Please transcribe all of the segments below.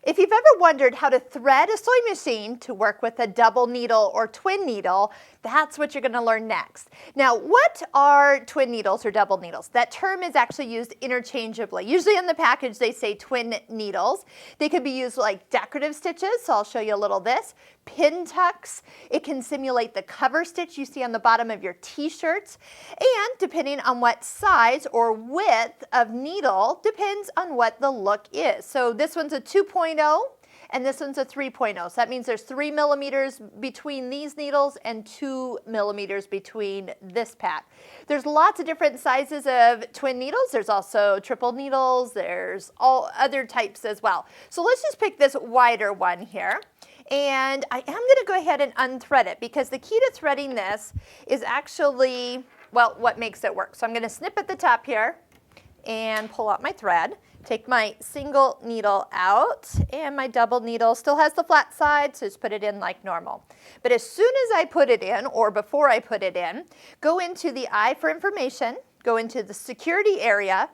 If you've ever wondered how to thread a sewing machine to work with a double needle or twin needle, that's what you're going to learn next. Now, what are twin needles or double needles? That term is actually used interchangeably. Usually in the package they say twin needles. They could be used like decorative stitches, so I'll show you a little of this. Pin tucks. It can simulate the cover stitch you see on the bottom of your t-shirts. And depending on what size or width of needle depends on what the look is. So this one's a 2.0 and this one's a 3.0. So that means there's 3 millimeters between these needles and 2 millimeters between this pat. There's lots of different sizes of twin needles. There's also triple needles. There's all other types as well. So let's just pick this wider one here. And I am going to go ahead and unthread it because the key to threading this is actually, well, what makes it work. So I'm going to snip at the top here and pull out my thread. Take my single needle out, and my double needle still has the flat side, so just put it in like normal. But as soon as I put it in, or before I put it in, go into the eye for information, go into the security area,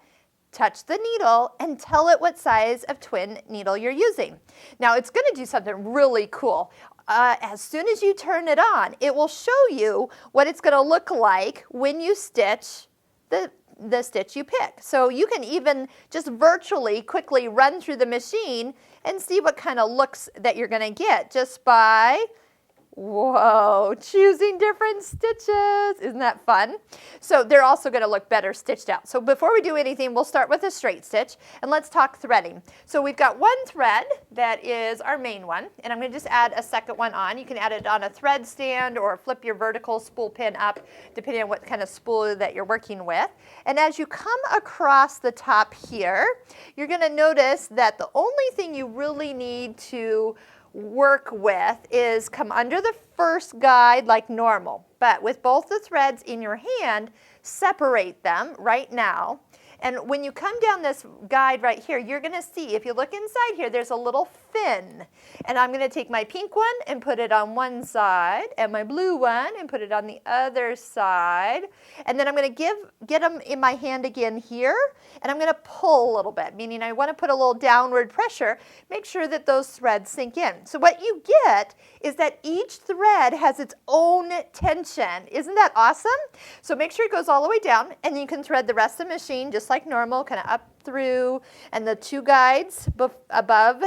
touch the needle, and tell it what size of twin needle you're using. Now it's going to do something really cool. As soon as you turn it on, it will show you what it's going to look like when you stitch the stitch you pick. So you can even just virtually quickly run through the machine and see what kind of looks that you're going to get just by choosing different stitches. Isn't that fun? So they're also going to look better stitched out. So before we do anything, we'll start with a straight stitch and let's talk threading. So we've got one thread that is our main one, and I'm going to just add a second one on. You can add it on a thread stand or flip your vertical spool pin up depending on what kind of spool that you're working with. And as you come across the top here, you're going to notice that the only thing you really need to work with is come under the first guide like normal, but with both the threads in your hand, separate them right now. And when you come down this guide right here, you're going to see, if you look inside here, there's a little fin. And I'm going to take my pink one and put it on one side, and my blue one and put it on the other side. And then I'm going to get them in my hand again here, and I'm going to pull a little bit, meaning I want to put a little downward pressure, make sure that those threads sink in. So what you get is that each thread has its own tension. Isn't that awesome? So make sure it goes all the way down, and you can thread the rest of the machine just like normal, kind of up through, and the two guides above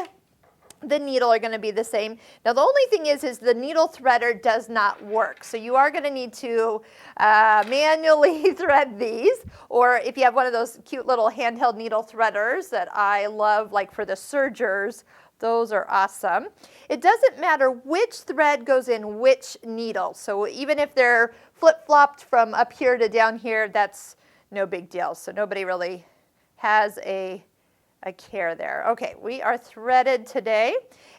the needle are going to be the same. Now the only thing is the needle threader does not work, so you are going to need to manually thread these, or if you have one of those cute little handheld needle threaders that I love, like for the sergers, those are awesome. It doesn't matter which thread goes in which needle, so even if they're flip-flopped from up here to down here, that's no big deal. So nobody really has a care there. Okay, we are threaded today.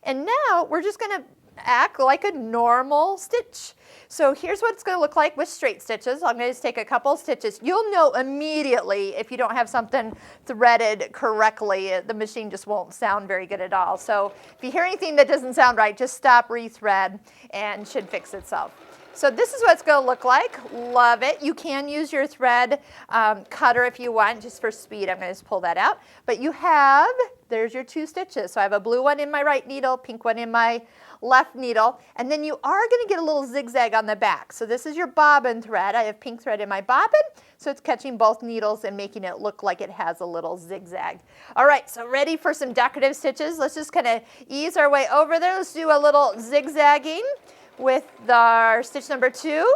And now we're just going to act like a normal stitch. So here's what it's going to look like with straight stitches. I'm going to just take a couple stitches. You'll know immediately if you don't have something threaded correctly. The machine just won't sound very good at all. So if you hear anything that doesn't sound right, just stop, rethread, and it should fix itself. So this is what it's going to look like. Love it. You can use your thread cutter if you want, just for speed. I'm going to just pull that out. But you have, there's your two stitches. So I have a blue one in my right needle, pink one in my left needle. And then you are going to get a little zigzag on the back. So this is your bobbin thread. I have pink thread in my bobbin, so it's catching both needles and making it look like it has a little zigzag. All right, so ready for some decorative stitches. Let's just kind of ease our way over there. Let's do a little zigzagging with our stitch number 2,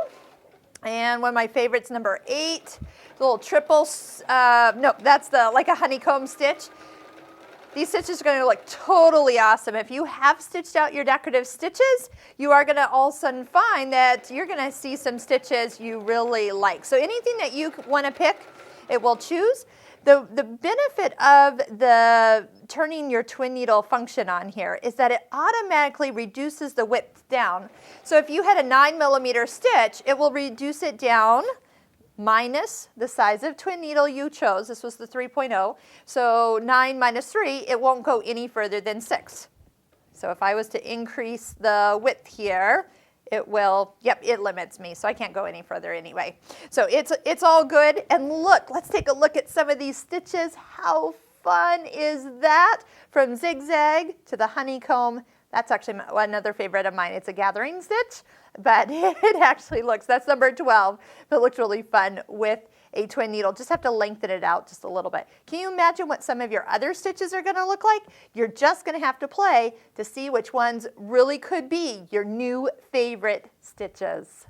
and one of my favorites, number 8, little triple, no, that's like a honeycomb stitch. These stitches are going to look totally awesome. If you have stitched out your decorative stitches, you are going to all of a sudden find that you're going to see some stitches you really like. So anything that you want to pick, it will choose. The benefit of the turning your twin needle function on here is that it automatically reduces the width down. So if you had a 9 millimeter stitch, it will reduce it down minus the size of twin needle you chose. This was the 3.0. So 9 minus 3, it won't go any further than 6. So if I was to increase the width here, it will, yep, it limits me, so I can't go any further anyway. So it's all good. And look, let's take a look at some of these stitches. How fun is that? From zigzag to the honeycomb. That's actually another favorite of mine. It's a gathering stitch, but it actually looks, that's number 12, but it looks really fun with a twin needle. Just have to lengthen it out just a little bit. Can you imagine what some of your other stitches are going to look like? You're just going to have to play to see which ones really could be your new favorite stitches.